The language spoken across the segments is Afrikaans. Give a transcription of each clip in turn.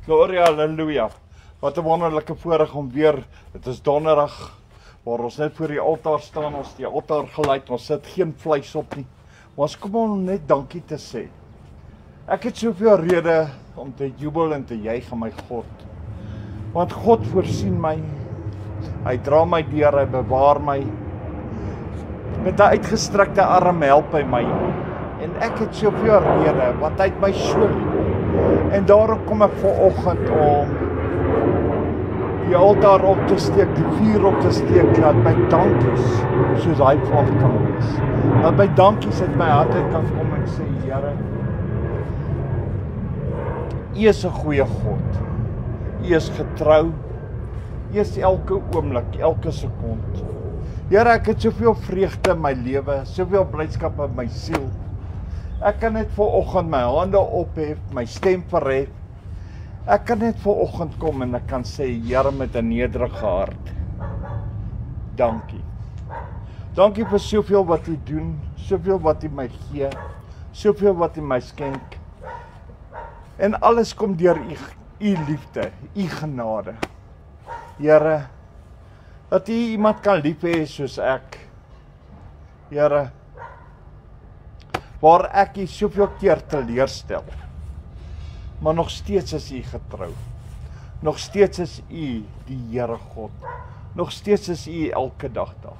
Gloria, halleluja. Wat 'n wonderlike voorreg om weer, dit is donderdag, waar ons net voor die altaar staan, ons die altaar geluid, ons sit geen vleis op nie. Maar ons kom om net dankie te sê. Ek het soveel rede om te jubel en te juig aan my God. Want God voorsien my, hy dra my deur, hy bewaar my. Met 'n uitgestrekte arm help hy my. En ek het soveel rede, want hy het my so lief. En daarom kom ek vanoggend om die altaar op te steek, die vuur op te steek, dat my dankies soos hy van kan wees. Dat my dankies uit my hart uit kan kom en sê, Here, U is 'n goeie God. U is getrou. U is elke oomblik, elke sekond. Here, ek het soveel vreugde in my lewe, soveel blydskap in my siel. Ek kan net vanoggend my hande ophef, my stem verhef. Ek kan net vanoggend kom en ek kan sê, Here, met 'n nederige hart, dankie. Dankie vir soveel wat U doen, soveel wat U my gee, soveel wat U my skenk. En alles kom deur U liefde, U genade. Here, dat U iemand kan lief hê soos ek. Here, waar ek U soveel keer teleurstel, maar nog steeds is U getrou. Nog steeds is U die Here God. Nog steeds is U elke dag daar.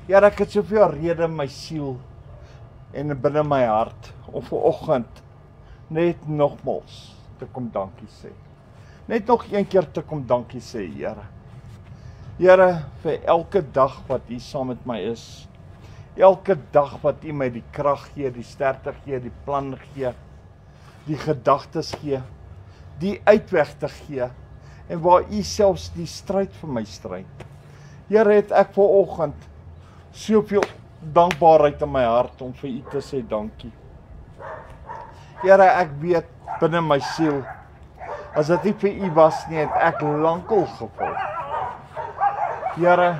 Here, ek het soveel rede in my siel en binne my hart om vanoggend net nogmals te kom dankie sê. Net nog een keer te kom dankie sê, Here. Here, vir elke dag wat U saam met my is. Elke dag wat U my die krag gee, die sterkte gee, die plan gee, die gedagtes gee, die uitweg te gee, en waar U selfs die stryd vir my stryd. Here, het ek vanoggend soveel dankbaarheid in my hart om vir U te sê dankie. Here, ek weet binne my siel, as dit nie vir U was nie, het ek lankal geval. Here,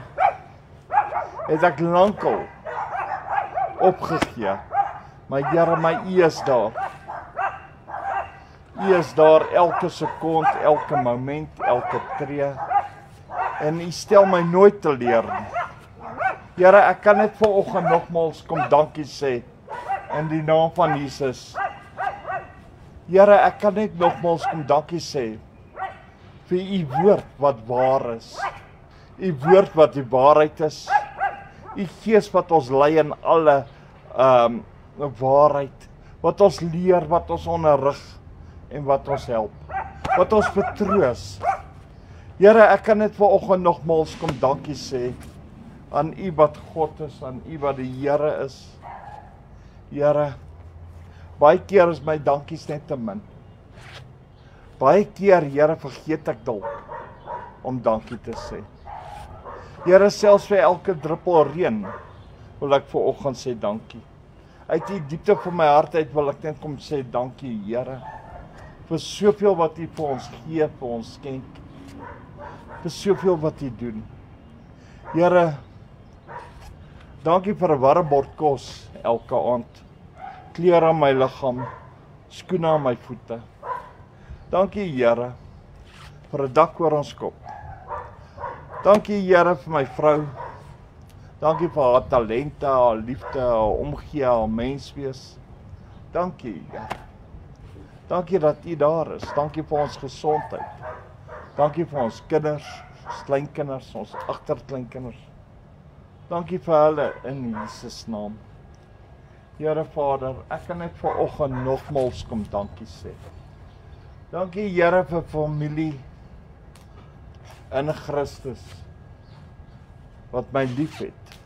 het ek lankal opgegee. Maar Here, my U is daar. U is daar elke sekond, elke moment, elke tree. En U stel my nooit teleur nie. Here, ek kan net vanoggend nogmaals kom dankie sê in die naam van Jesus. Here, ek kan net nogmaals kom dankie sê vir U woord wat waar is. U woord wat die waarheid is. U Gees wat ons lei in alle waarheid. Wat ons leer, wat ons onderrig en wat ons help. Wat ons vertroos. Here, ek kan net vanoggend nogmaals kom dankie sê aan U wat God is, aan U wat die Here is. Here, baie keer is my dankies net te min. Baie keer, Here, vergeet ek dalk om dankie te sê. Here, selfs vir elke druppel reën wil ek vanoggend sê dankie. Uit die diepte van my hart uit wil ek net kom sê dankie, Here, vir soveel wat U vir ons gee, vir ons skenk. Vir soveel wat U doen. Here, dankie vir 'n warm bord kos elke aand. Klere aan my liggaam, skoene aan my voete. Dankie, Here, vir 'n dak oor ons kop. Dankie, Here, vir my vrou. Dankie vir haar talente, haar liefde, haar omgee, haar menswees. Dankie, Here. Dankie dat U daar is. Dankie vir ons gesondheid. Dankie vir ons kinders, ons kleinkinders, ons agterkleinkinders. Dankie vir hulle in Jesus naam. Here Vader, ek kan net vanoggend nogmals kom dankie sê. Dankie, Here, vir familie in Christus wat my liefhet,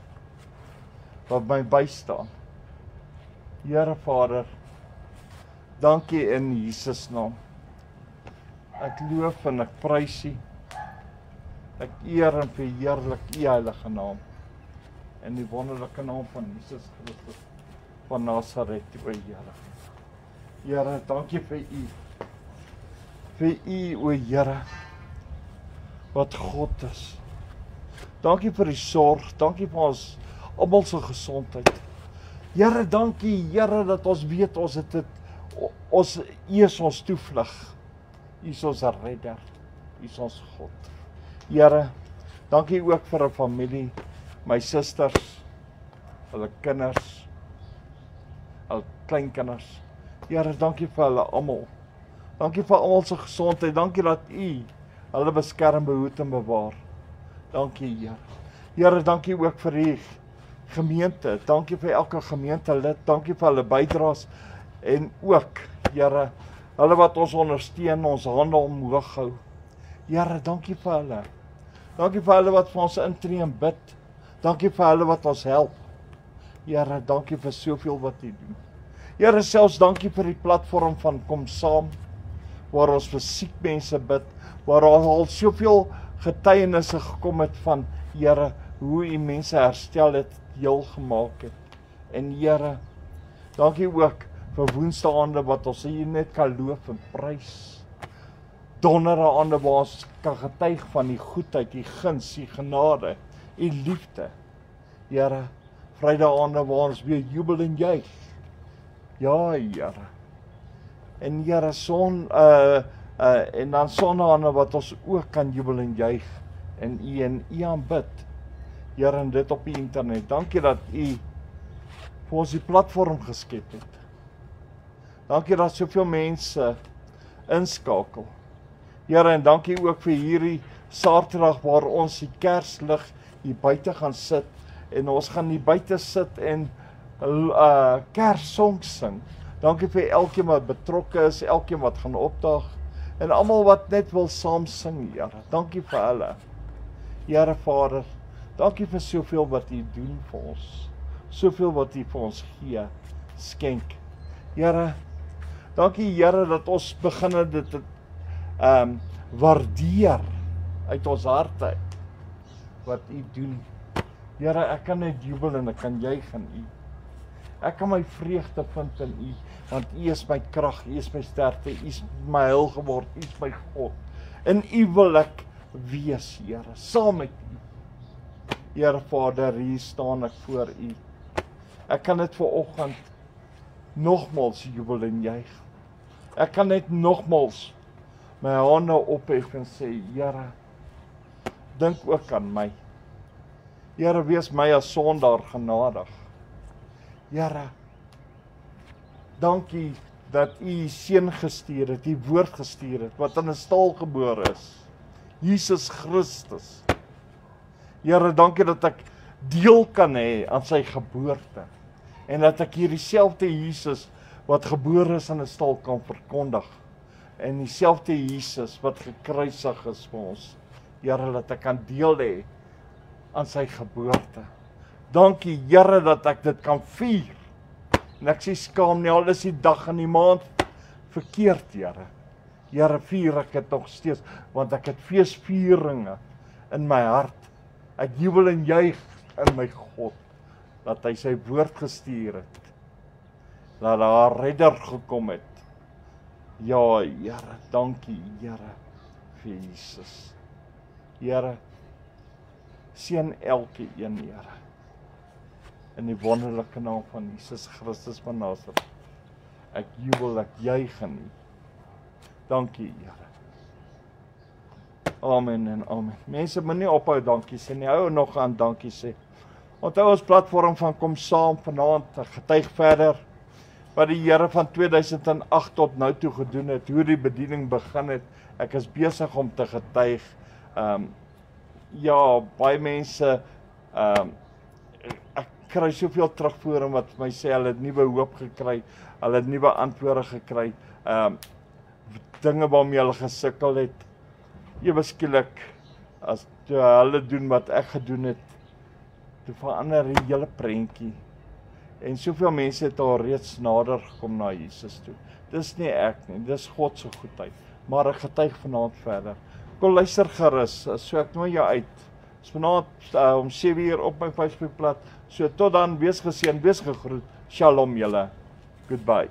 wat my bystaan. Here Vader, dankie in Jesus naam. Ek loof en ek prys U. Ek eer en verheerlik U heilige naam. In die wonderlike naam van Jesus Christus van Nasaret, o Here. Here, dankie vir U. Vir U, o Here, wat God is. Dankie vir die sorg, dankie vir ons almal se gesondheid. Here, dankie, Here, dat ons weet ons het dit, U is ons toevlug. U is ons redder, U is ons God. Here, dankie ook vir 'n familie, my susters, hulle kinders, hulle kleinkinders. Here, dankie vir hulle almal. Dankie vir almal se gesondheid. Dankie dat U hulle beskerm, behoed en bewaar. Dankie, Here. Here, dankie ook vir die gemeente. Dankie vir elke gemeentelid. Dankie vir hulle bydraes en ook, Here, hulle wat ons ondersteun, ons hande omhoog hou. Here, dankie vir hulle. Dankie vir hulle wat vir ons intree en bid. Dankie vir hulle wat ons help. Here, dankie vir soveel wat U doen. Here, selfs dankie vir die platform van Kom Saam, waar ons vir siek mense bid, waar al soveel getuienisse gekom het van, Here, hoe U mense herstel het, heel gemaak het. En Here, dankie ook vir woensdaande wat ons hier net kan loof en prys. Donderdaande waar ons kan getuig van die goedheid, die guns, die genade, die liefde. Here, Vrydaande waar ons weer jubel en juig. Ja, Here. En Here, en dan sondaande wat ons ook kan jubel en juig en U aanbid. Here, en dit op die internet. Dankie dat U vir ons die platform geskep het. Dankie dat soveel mense inskakel. Here, en dankie ook vir hierdie Saterdag waar ons die Kerslig hier buite gaan sit en ons gaan hier buite sit en Kerssongs sing. Dankie vir elkeen wat betrokke is, elkeen wat gaan opdaag en almal wat net wil saam sing, Here. Dankie vir hulle. Here Vader, dankie vir soveel wat U doen vir ons. Soveel wat U vir ons gee, skenk. Here, dankie Here dat ons begin dit waardeer uit ons harte wat U doen. Here, ek kan net jubel en ek kan juig in U. Ek kan my vreugde vind in U, want U is my krag, U is my sterkte, U is my heil geword, U is my God. In U wil ek wees, Here, saam met U. Here Vader, hier staan ek voor U. Ek kan net vanoggend nogmals jubel en juig. Ek kan net nogmals my hande ophef en sê, Here, dink ook aan my. Here, wees my as sondaar genadig. Here, dankie dat U seun gestuur het, die woord gestuur het, wat in 'n stal gebore is. Jesus Christus. Here, dankie dat ek deel kan hê aan sy geboorte. En dat ek hier dieselfde Jesus wat gebore is in 'n stal kan verkondig. En dieselfde Jesus wat gekruisig is vir ons. Here, dat ek kan deel hê aan sy geboorte. Dankie Here dat ek dit kan vier. En ek sê skaam nie, al is die dag en die maand verkeerd, Here. Here, vier ek dit nog steeds, want ek het feesvieringe in my hart. Ek jubel en juig in my God, dat hy sy woord gestuur het. Dat daar 'n redder gekom het. Ja, Here, dankie Here vir Jesus. Here, seën elke een, Here. In die wonderlike naam van Jesus Christus van Nazareth. Ek jubel, ek juig in U. Dankie, Here. Amen en amen. Mense moet nie ophou dankie sê nie. Hou nog aan dankie sê. Onthou ons platform van Kom Saam vanaand, getuig verder wat die Here van 2008 tot nou toe gedoen het, hoe die bediening begin het. Ek is besig om te getuig. Ja, baie mense ek kry soveel terugvoering wat my sê hulle het nuwe hoop gekry, hulle het nuwe antwoorde gekry, dinge waarmee hulle gesukkel het. Ewe skielik as hulle doen wat ek gedoen het, toe verander die hele prentjie. En soveel mense het al reeds nader gekom na Jesus toe. Dis nie ek nie, dis God se goedheid. Maar ek getuig vanaand verder. Kom luister gerus, so ek nooi jou uit. Dis vanaand om 7:00 op my Facebookblad. So tot dan, wees geseën, wees gegroet. Shalom julle. Goodbye.